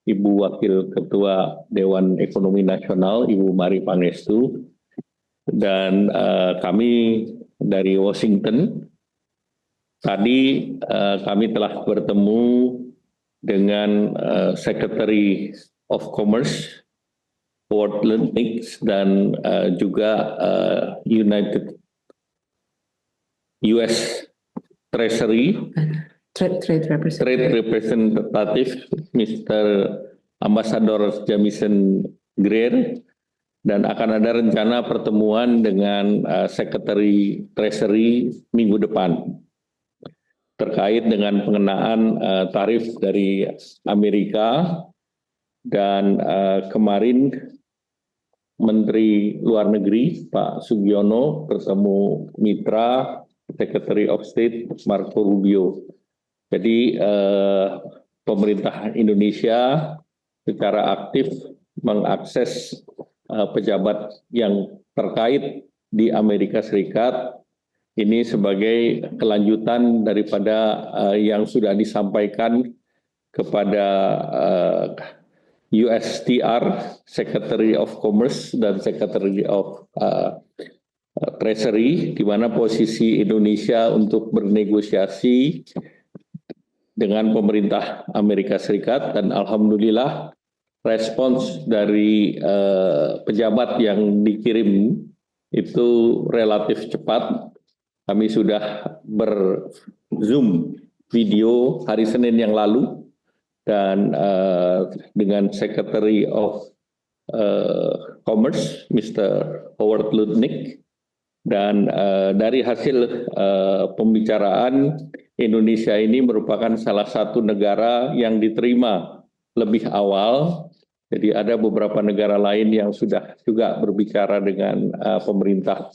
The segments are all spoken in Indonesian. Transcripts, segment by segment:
Ibu Wakil Ketua Dewan Ekonomi Nasional, Ibu Mari Pangestu, dan kami dari Washington. Tadi kami telah bertemu dengan Secretary of Commerce, Howard Lutnick, dan juga US Treasury Trade Representative Mr. Ambassador Jamison Greer, dan akan ada rencana pertemuan dengan Secretary Treasury minggu depan terkait dengan pengenaan tarif dari Amerika. Dan kemarin Menteri Luar Negeri Pak Sugiono bertemu mitra Secretary of State Marco Rubio. Jadi pemerintah Indonesia secara aktif mengakses pejabat yang terkait di Amerika Serikat. Ini sebagai kelanjutan daripada yang sudah disampaikan kepada USTR, Secretary of Commerce dan Secretary of Treasury, di mana posisi Indonesia untuk bernegosiasi dengan pemerintah Amerika Serikat, dan alhamdulillah respons dari pejabat yang dikirim itu relatif cepat. Kami sudah ber-Zoom video hari Senin yang lalu dan dengan Secretary of Commerce, Mr. Howard Lutnick, dan dari hasil pembicaraan, Indonesia ini merupakan salah satu negara yang diterima lebih awal. Jadi ada beberapa negara lain yang sudah juga berbicara dengan pemerintah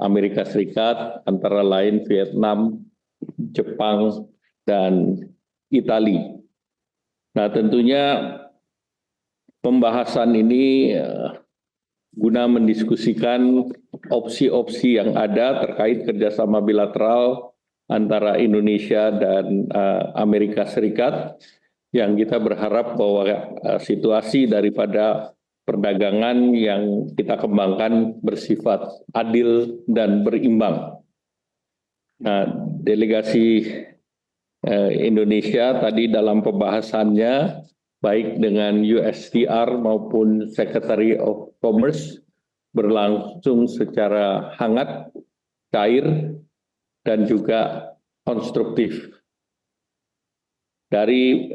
Amerika Serikat, antara lain Vietnam, Jepang, dan Italia. Nah, tentunya pembahasan ini guna mendiskusikan opsi-opsi yang ada terkait kerjasama bilateral antara Indonesia dan Amerika Serikat, yang kita berharap bahwa situasi daripada perdagangan yang kita kembangkan bersifat adil dan berimbang. Nah, delegasi Indonesia tadi dalam pembahasannya baik dengan USTR maupun Secretary of Commerce berlangsung secara hangat, cair, dan juga konstruktif. Dari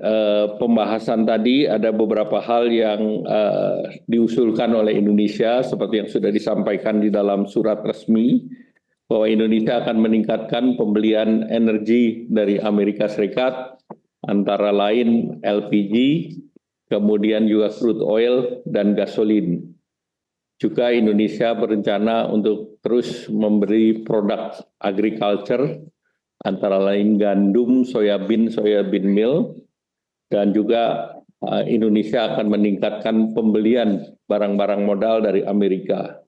pembahasan tadi ada beberapa hal yang diusulkan oleh Indonesia seperti yang sudah disampaikan di dalam surat resmi, bahwa Indonesia akan meningkatkan pembelian energi dari Amerika Serikat, antara lain LPG, kemudian juga crude oil dan gasolin. Juga Indonesia berencana untuk terus memberi produk agriculture, antara lain gandum, soybean meal, dan juga Indonesia akan meningkatkan pembelian barang-barang modal dari Amerika.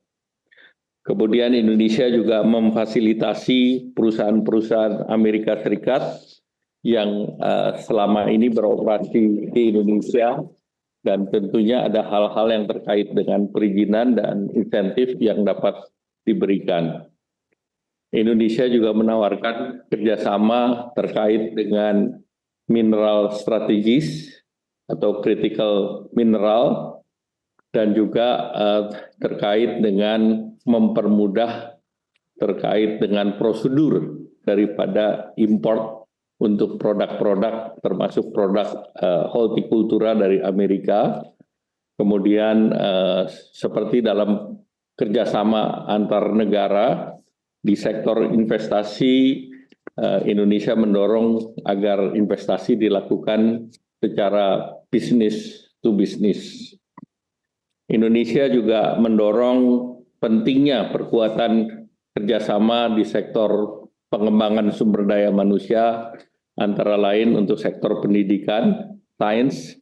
Kemudian Indonesia juga memfasilitasi perusahaan-perusahaan Amerika Serikat yang selama ini beroperasi di Indonesia, dan tentunya ada hal-hal yang terkait dengan perizinan dan insentif yang dapat diberikan. Indonesia juga menawarkan kerjasama terkait dengan mineral strategis atau critical mineral, dan juga terkait dengan mempermudah terkait dengan prosedur daripada import untuk produk-produk termasuk produk hortikultura dari Amerika. Kemudian seperti dalam kerjasama antar negara di sektor investasi, Indonesia mendorong agar investasi dilakukan secara business to business. Indonesia juga mendorong pentingnya perkuatan kerjasama di sektor pengembangan sumber daya manusia, antara lain untuk sektor pendidikan, sains,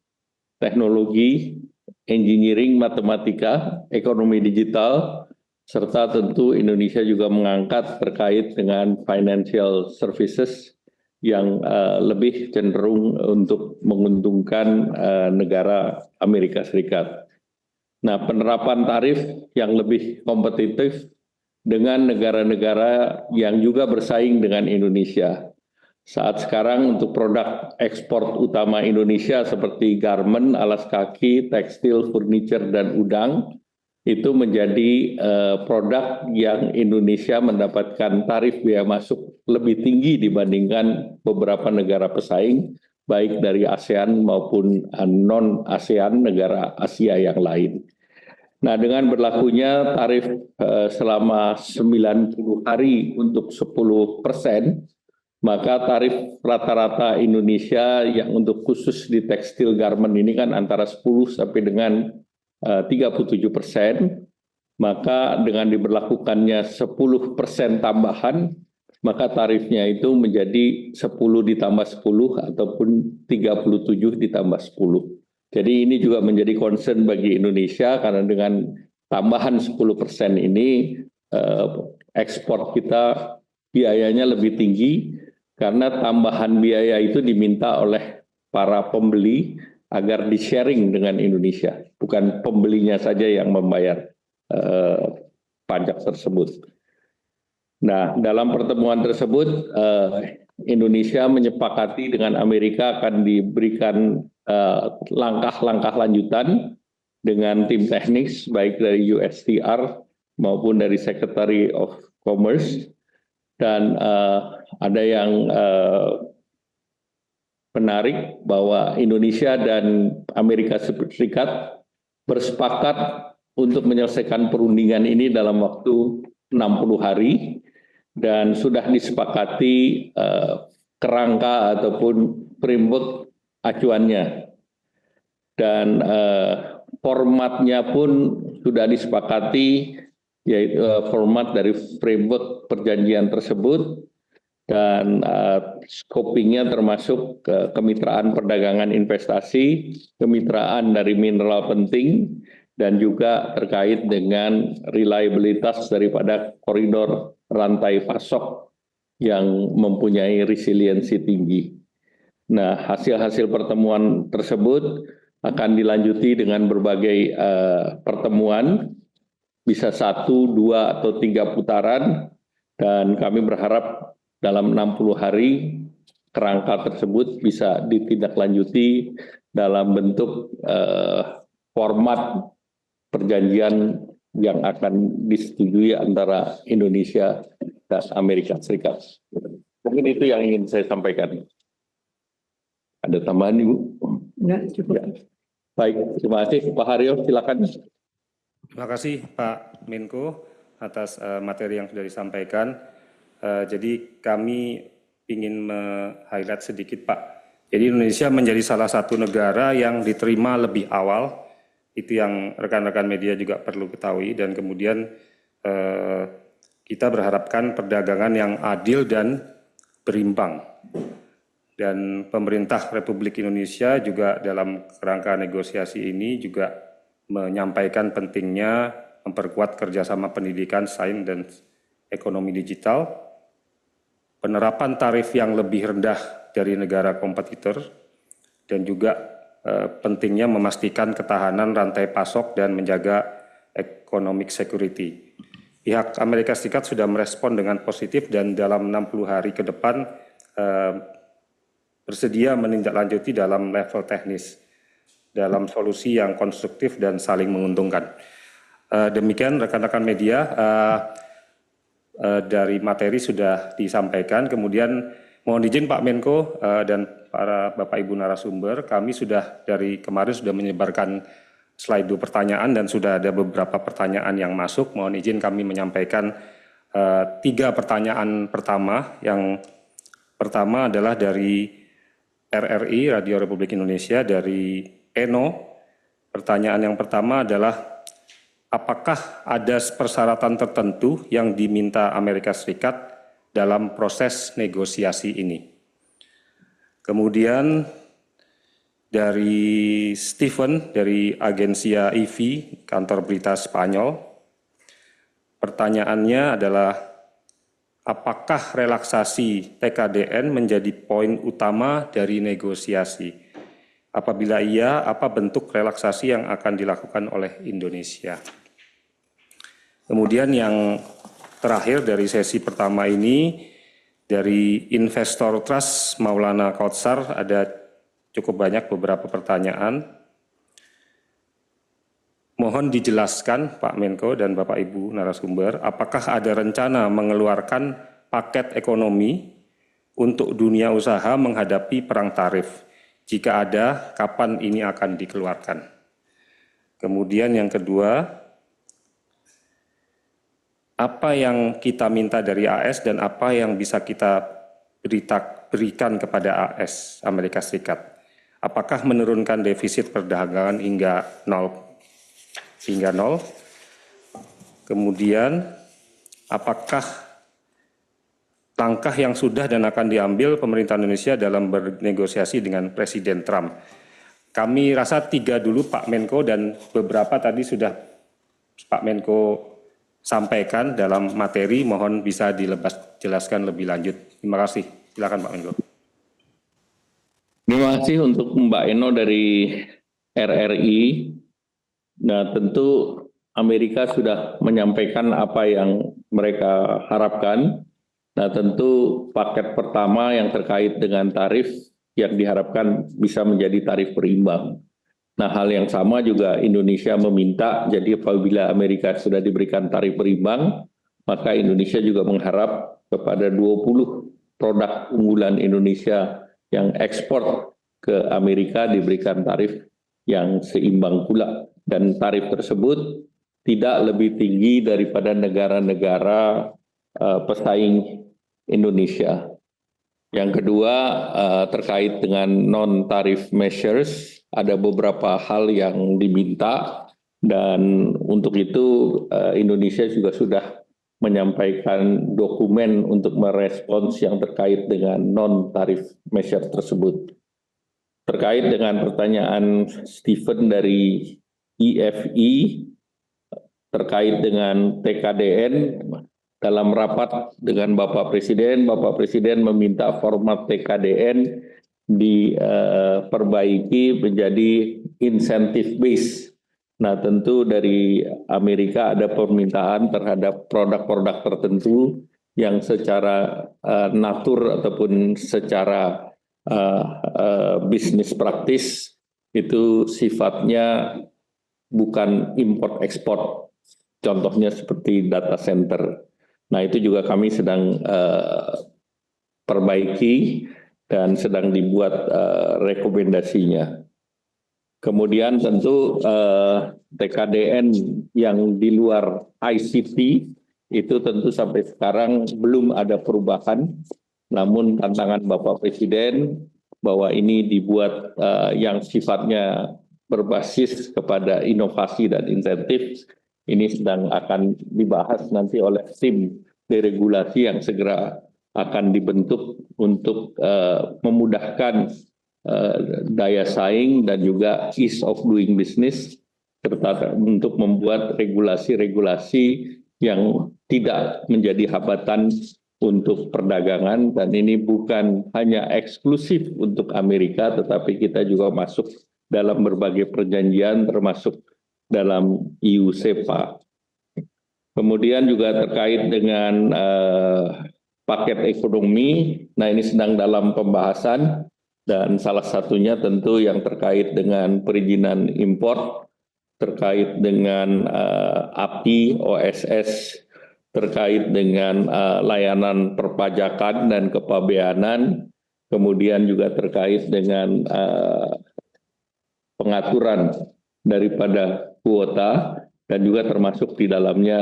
teknologi, engineering, matematika, ekonomi digital, serta tentu Indonesia juga mengangkat terkait dengan financial services yang lebih cenderung untuk menguntungkan negara Amerika Serikat. Nah, penerapan tarif yang lebih kompetitif dengan negara-negara yang juga bersaing dengan Indonesia. Saat sekarang untuk produk ekspor utama Indonesia seperti garment, alas kaki, tekstil, furniture, dan udang, itu menjadi produk yang Indonesia mendapatkan tarif biaya masuk lebih tinggi dibandingkan beberapa negara pesaing, baik dari ASEAN maupun non-ASEAN, negara Asia yang lain. Nah, dengan berlakunya tarif selama 90 hari untuk 10%, maka tarif rata-rata Indonesia yang untuk khusus di tekstil garment ini kan antara 10 sampai dengan 37%, maka dengan diberlakukannya 10% tambahan, maka tarifnya itu menjadi 10 ditambah 10 ataupun 37 ditambah 10. Jadi ini juga menjadi concern bagi Indonesia karena dengan tambahan 10% ini ekspor kita biayanya lebih tinggi karena tambahan biaya itu diminta oleh para pembeli agar di-sharing dengan Indonesia, bukan pembelinya saja yang membayar pajak tersebut. Nah, dalam pertemuan tersebut, Indonesia menyepakati dengan Amerika akan diberikan langkah-langkah lanjutan dengan tim teknis, baik dari USTR maupun dari Secretary of Commerce, dan ada yang menarik bahwa Indonesia dan Amerika Serikat bersepakat untuk menyelesaikan perundingan ini dalam waktu 60 hari dan sudah disepakati kerangka ataupun framework acuannya. Dan formatnya pun sudah disepakati, yaitu format dari framework perjanjian tersebut, dan scopingnya termasuk kemitraan perdagangan investasi, kemitraan dari mineral penting, dan juga terkait dengan reliabilitas daripada koridor rantai pasok yang mempunyai resiliensi tinggi. Nah, hasil-hasil pertemuan tersebut akan dilanjuti dengan berbagai pertemuan, bisa 1, 2, atau 3 putaran, dan kami berharap dalam 60 hari kerangka tersebut bisa ditindaklanjuti dalam bentuk format perjanjian yang akan disetujui antara Indonesia dan Amerika Serikat. Mungkin itu yang ingin saya sampaikan. Ada tambahan, Ibu? Enggak, cukup. Ya. Baik, terima kasih. Pak Haryo, silakan. Terima kasih Pak Menko atas materi yang sudah disampaikan. Jadi kami ingin meng-highlight sedikit Pak. Jadi Indonesia menjadi salah satu negara yang diterima lebih awal. Itu yang rekan-rekan media juga perlu ketahui. Dan kemudian kita berharapkan perdagangan yang adil dan berimbang. Dan pemerintah Republik Indonesia juga dalam kerangka negosiasi ini juga menyampaikan pentingnya memperkuat kerjasama pendidikan, sains, dan ekonomi digital, penerapan tarif yang lebih rendah dari negara kompetitor, dan juga pentingnya memastikan ketahanan rantai pasok dan menjaga economic security. Pihak Amerika Serikat sudah merespon dengan positif dan dalam 60 hari ke depan bersedia menindaklanjuti dalam level teknis, dalam solusi yang konstruktif dan saling menguntungkan. Demikian rekan-rekan media, dari materi sudah disampaikan. Kemudian mohon izin Pak Menko dan para Bapak Ibu narasumber, kami sudah dari kemarin sudah menyebarkan slide pertanyaan dan sudah ada beberapa pertanyaan yang masuk. Mohon izin kami menyampaikan 3 pertanyaan pertama. Yang pertama adalah dari RRI, Radio Republik Indonesia, dari Eno. Pertanyaan yang pertama adalah, apakah ada persyaratan tertentu yang diminta Amerika Serikat dalam proses negosiasi ini? Kemudian dari Steven, dari Agencia EV, kantor berita Spanyol. Pertanyaannya adalah, apakah relaksasi TKDN menjadi poin utama dari negosiasi? Apabila iya, apa bentuk relaksasi yang akan dilakukan oleh Indonesia? Kemudian yang terakhir dari sesi pertama ini, dari Investor Trust Maulana Kautsar ada cukup banyak beberapa pertanyaan. Mohon dijelaskan Pak Menko dan Bapak Ibu narasumber, apakah ada rencana mengeluarkan paket ekonomi untuk dunia usaha menghadapi perang tarif? Jika ada, kapan ini akan dikeluarkan? Kemudian yang kedua, apa yang kita minta dari AS dan apa yang bisa kita berikan kepada AS, Amerika Serikat? Apakah menurunkan defisit perdagangan hingga nol? Kemudian, apakah langkah yang sudah dan akan diambil pemerintah Indonesia dalam bernegosiasi dengan Presiden Trump? Kami rasa 3 dulu Pak Menko, dan beberapa tadi sudah Pak Menko sampaikan dalam materi, mohon bisa jelaskan lebih lanjut. Terima kasih. Silakan Pak Menko. Terima kasih untuk Mbak Eno dari RRI. Nah, tentu Amerika sudah menyampaikan apa yang mereka harapkan. Nah, tentu paket pertama yang terkait dengan tarif yang diharapkan bisa menjadi tarif berimbang. Nah, hal yang sama juga Indonesia meminta, jadi apabila Amerika sudah diberikan tarif berimbang, maka Indonesia juga mengharap kepada 20 produk unggulan Indonesia yang ekspor ke Amerika diberikan tarif yang seimbang pula. Dan tarif tersebut tidak lebih tinggi daripada negara-negara pesaing Indonesia. Yang kedua, terkait dengan non-tarif measures, ada beberapa hal yang diminta, dan untuk itu Indonesia juga sudah menyampaikan dokumen untuk merespons yang terkait dengan non-tarif measure tersebut. Terkait dengan pertanyaan Stephen dari IFI, terkait dengan TKDN, dalam rapat dengan Bapak Presiden meminta format TKDN diperbaiki menjadi incentive base. Nah, tentu dari Amerika ada permintaan terhadap produk-produk tertentu yang secara natur ataupun secara bisnis praktis itu sifatnya bukan import ekspor. Contohnya seperti data center. Nah, itu juga kami sedang perbaiki dan sedang dibuat rekomendasinya. Kemudian tentu TKDN yang di luar ICT itu tentu sampai sekarang belum ada perubahan. Namun tantangan Bapak Presiden bahwa ini dibuat yang sifatnya berbasis kepada inovasi dan insentif, ini sedang akan dibahas nanti oleh tim deregulasi yang segera akan dibentuk untuk memudahkan daya saing dan juga ease of doing business, serta untuk membuat regulasi-regulasi yang tidak menjadi hambatan untuk perdagangan. Dan ini bukan hanya eksklusif untuk Amerika, tetapi kita juga masuk dalam berbagai perjanjian termasuk dalam EU-SEPA. Kemudian juga terkait dengan paket ekonomi, nah ini sedang dalam pembahasan, dan salah satunya tentu yang terkait dengan perizinan impor, terkait dengan API, OSS, terkait dengan layanan perpajakan dan kepabeanan, kemudian juga terkait dengan pengaturan daripada kuota, dan juga termasuk di dalamnya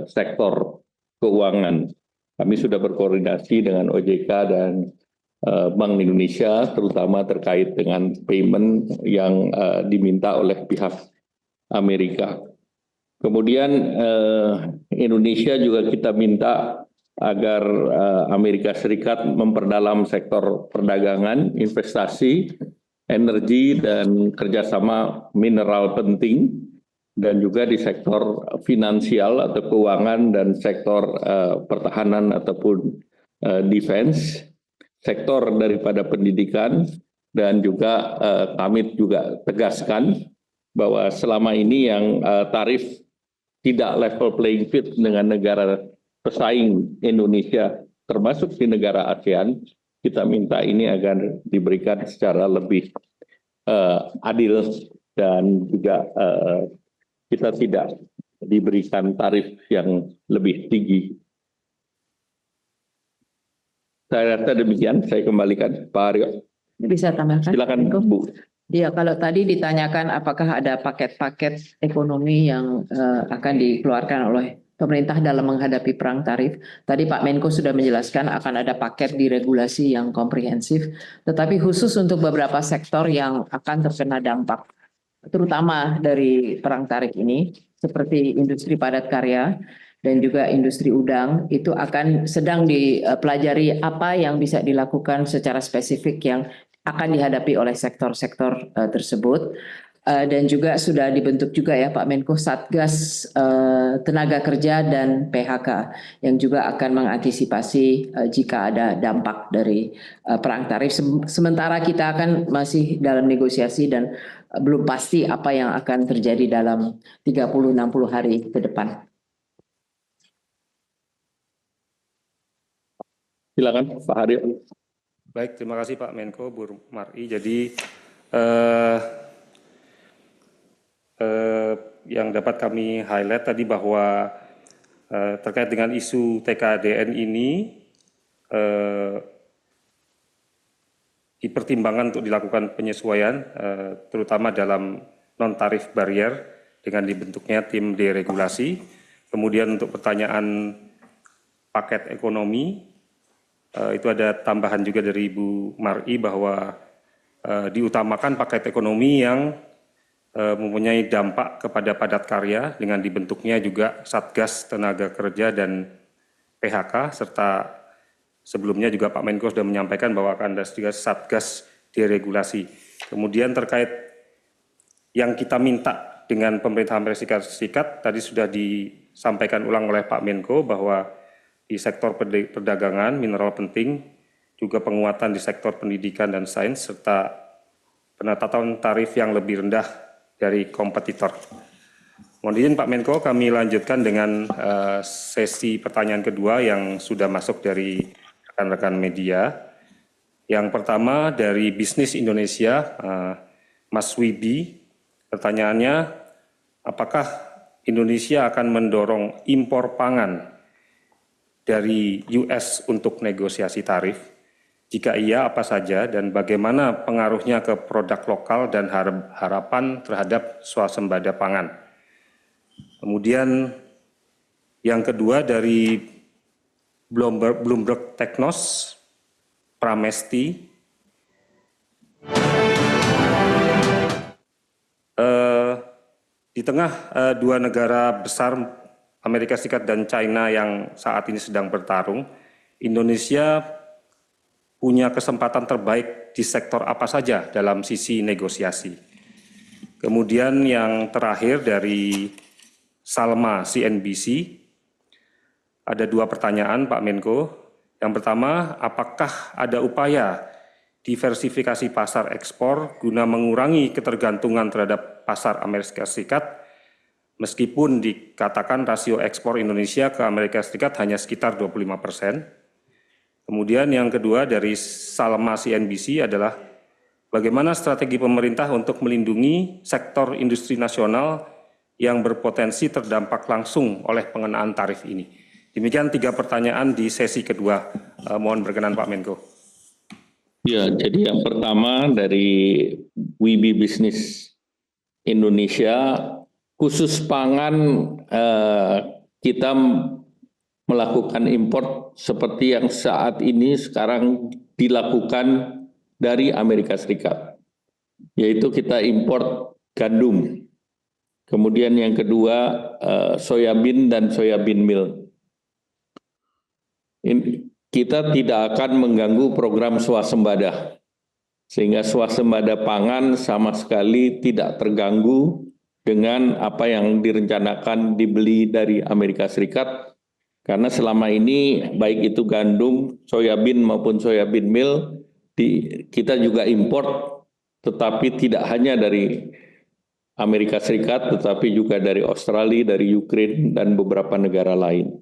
sektor keuangan. Kami sudah berkoordinasi dengan OJK dan Bank Indonesia, terutama terkait dengan payment yang diminta oleh pihak Amerika. Kemudian Indonesia juga kita minta agar Amerika Serikat memperdalam sektor perdagangan, investasi, energi, dan kerjasama mineral penting. dan juga di sektor finansial atau keuangan dan sektor pertahanan ataupun defense, sektor daripada pendidikan, dan juga kami juga tegaskan bahwa selama ini yang tarif tidak level playing field dengan negara pesaing Indonesia, termasuk di negara ASEAN, kita minta ini agar diberikan secara lebih adil dan juga kita tidak diberikan tarif yang lebih tinggi. Saya rasa demikian, saya kembalikan Pak Aryo. Bisa tambahkan? Silakan Bu. Ya, kalau tadi ditanyakan apakah ada paket-paket ekonomi yang akan dikeluarkan oleh pemerintah dalam menghadapi perang tarif. Tadi Pak Menko sudah menjelaskan akan ada paket diregulasi yang komprehensif, tetapi khusus untuk beberapa sektor yang akan terkena dampak, terutama dari perang tarif ini, seperti industri padat karya dan juga industri udang, itu akan sedang dipelajari apa yang bisa dilakukan secara spesifik yang akan dihadapi oleh sektor-sektor tersebut. Dan juga sudah dibentuk juga ya Pak Menko Satgas Tenaga Kerja dan PHK yang juga akan mengantisipasi jika ada dampak dari perang tarif. Sementara kita akan masih dalam negosiasi dan belum pasti apa yang akan terjadi dalam 30-60 hari ke depan. Silakan Pak Haryo. Baik, terima kasih Pak Menko, Bu Mar'i. Jadi yang dapat kami highlight tadi bahwa terkait dengan isu TKDN ini dipertimbangkan untuk dilakukan penyesuaian, terutama dalam non-tarif barrier dengan dibentuknya tim deregulasi. Kemudian untuk pertanyaan paket ekonomi, itu ada tambahan juga dari Ibu Mar'i bahwa diutamakan paket ekonomi yang mempunyai dampak kepada padat karya dengan dibentuknya juga Satgas Tenaga Kerja dan PHK, serta sebelumnya juga Pak Menko sudah menyampaikan bahwa akan ada juga Satgas deregulasi. Kemudian terkait yang kita minta dengan pemerintah Amerika Serikat, tadi sudah disampaikan ulang oleh Pak Menko bahwa di sektor perdagangan, mineral penting, juga penguatan di sektor pendidikan dan sains, serta penetapan tarif yang lebih rendah dari kompetitor. Mohon izin Pak Menko, kami lanjutkan dengan sesi pertanyaan kedua yang sudah masuk dari rekan-rekan media. Yang pertama dari Bisnis Indonesia, Mas Wibi, pertanyaannya, apakah Indonesia akan mendorong impor pangan dari US untuk negosiasi tarif? Jika iya, apa saja dan bagaimana pengaruhnya ke produk lokal dan harapan terhadap swasembada pangan? Kemudian yang kedua dari Bloomberg Technos, Pramesti. Di tengah dua negara besar Amerika Serikat dan China yang saat ini sedang bertarung, Indonesia punya kesempatan terbaik di sektor apa saja dalam sisi negosiasi. Kemudian yang terakhir dari Salma CNBC, ada dua pertanyaan Pak Menko. Yang pertama, apakah ada upaya diversifikasi pasar ekspor guna mengurangi ketergantungan terhadap pasar Amerika Serikat, meskipun dikatakan rasio ekspor Indonesia ke Amerika Serikat hanya sekitar 25%. Kemudian yang kedua dari Salma CNBC adalah bagaimana strategi pemerintah untuk melindungi sektor industri nasional yang berpotensi terdampak langsung oleh pengenaan tarif ini. Demikian tiga pertanyaan di sesi kedua. Mohon berkenan Pak Menko. Ya, jadi yang pertama dari Wibi Bisnis Indonesia, khusus pangan kita melakukan impor seperti yang saat ini sekarang dilakukan dari Amerika Serikat, yaitu kita impor gandum. Kemudian yang kedua soyabin dan soyabin meal. Kita tidak akan mengganggu program swasembada, sehingga swasembada pangan sama sekali tidak terganggu dengan apa yang direncanakan dibeli dari Amerika Serikat. Karena selama ini baik itu gandum, soybean maupun soybean meal kita juga import, tetapi tidak hanya dari Amerika Serikat, tetapi juga dari Australia, dari Ukraina, dan beberapa negara lain.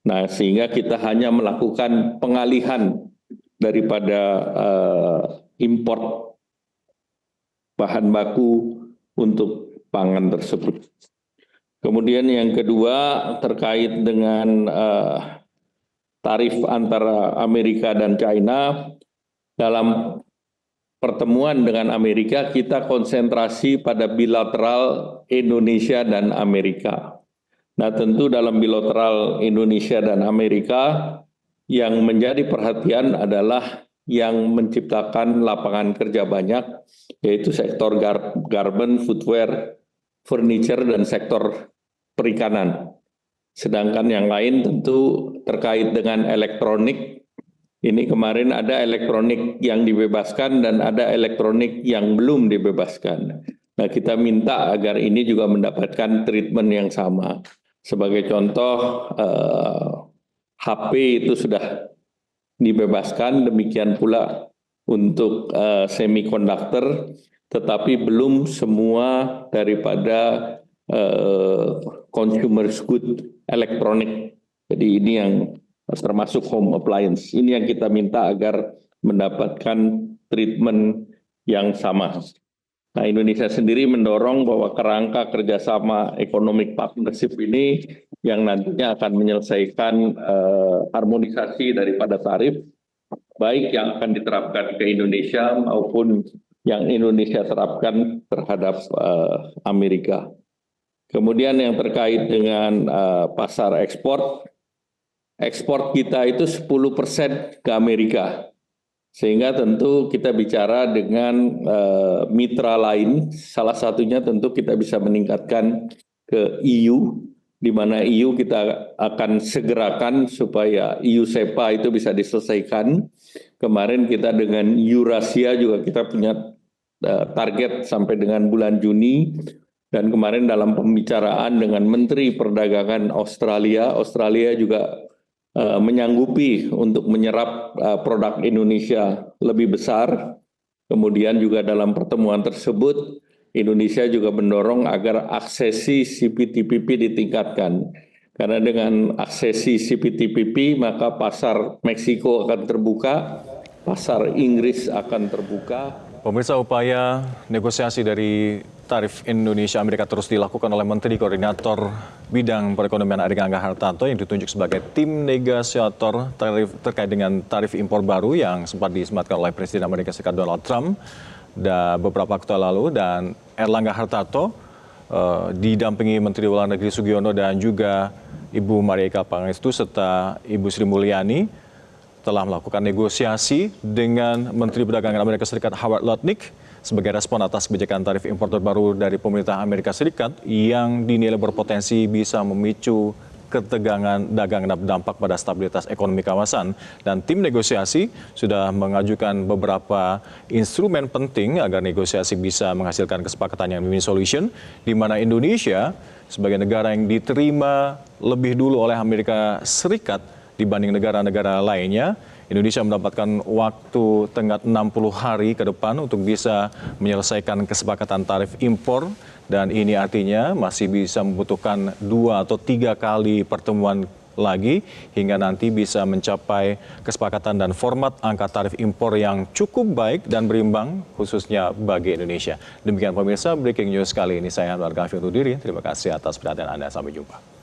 Nah, sehingga kita hanya melakukan pengalihan daripada import bahan baku untuk pangan tersebut. Kemudian yang kedua terkait dengan tarif antara Amerika dan China. Dalam pertemuan dengan Amerika, kita konsentrasi pada bilateral Indonesia dan Amerika. Nah, tentu dalam bilateral Indonesia dan Amerika, yang menjadi perhatian adalah yang menciptakan lapangan kerja banyak, yaitu sektor garment, footwear, furniture, dan sektor perikanan. Sedangkan yang lain tentu terkait dengan elektronik. Ini kemarin ada elektronik yang dibebaskan dan ada elektronik yang belum dibebaskan. Nah, kita minta agar ini juga mendapatkan treatment yang sama. Sebagai contoh, HP itu sudah dibebaskan, demikian pula untuk semikonduktor, tetapi belum semua daripada consumer good elektronik. Jadi ini yang termasuk home appliance. Ini yang kita minta agar mendapatkan treatment yang sama. Nah, Indonesia sendiri mendorong bahwa kerangka kerjasama economic partnership ini yang nantinya akan menyelesaikan harmonisasi daripada tarif, baik yang akan diterapkan ke Indonesia maupun yang Indonesia terapkan terhadap Amerika. Kemudian yang terkait dengan pasar ekspor kita itu 10% ke Amerika. Sehingga tentu kita bicara dengan mitra lain, salah satunya tentu kita bisa meningkatkan ke EU, di mana EU kita akan segerakan supaya EU SEPA itu bisa diselesaikan. Kemarin kita dengan Eurasia juga kita punya target sampai dengan bulan Juni. Dan kemarin dalam pembicaraan dengan Menteri Perdagangan Australia juga menyanggupi untuk menyerap produk Indonesia lebih besar. Kemudian juga dalam pertemuan tersebut, Indonesia juga mendorong agar aksesi CPTPP ditingkatkan. Karena dengan aksesi CPTPP, maka pasar Meksiko akan terbuka, pasar Inggris akan terbuka. Pemirsa, upaya negosiasi dari tarif Indonesia-Amerika terus dilakukan oleh Menteri Koordinator Bidang Perekonomian Airlangga Hartarto yang ditunjuk sebagai tim negosiator tarif terkait dengan tarif impor baru yang sempat disematkan oleh Presiden Amerika Serikat Donald Trump beberapa waktu lalu. Dan Airlangga Hartarto didampingi Menteri Luar Negeri Sugiono dan juga Ibu Maria Eka Pangestu serta Ibu Sri Mulyani telah melakukan negosiasi dengan Menteri Perdagangan Amerika Serikat Howard Lutnick sebagai respon atas kebijakan tarif impor terbaru dari pemerintah Amerika Serikat yang dinilai berpotensi bisa memicu ketegangan dagang dan berdampak pada stabilitas ekonomi kawasan. Dan tim negosiasi sudah mengajukan beberapa instrumen penting agar negosiasi bisa menghasilkan kesepakatan yang win-win solution, di mana Indonesia sebagai negara yang diterima lebih dulu oleh Amerika Serikat dibanding negara-negara lainnya, Indonesia mendapatkan waktu tenggat 60 hari ke depan untuk bisa menyelesaikan kesepakatan tarif impor, dan ini artinya masih bisa membutuhkan 2 atau 3 kali pertemuan lagi hingga nanti bisa mencapai kesepakatan dan format angka tarif impor yang cukup baik dan berimbang khususnya bagi Indonesia. Demikian pemirsa, breaking news kali ini saya Anwar Gaffi undur diri. Terima kasih atas perhatian Anda. Sampai jumpa.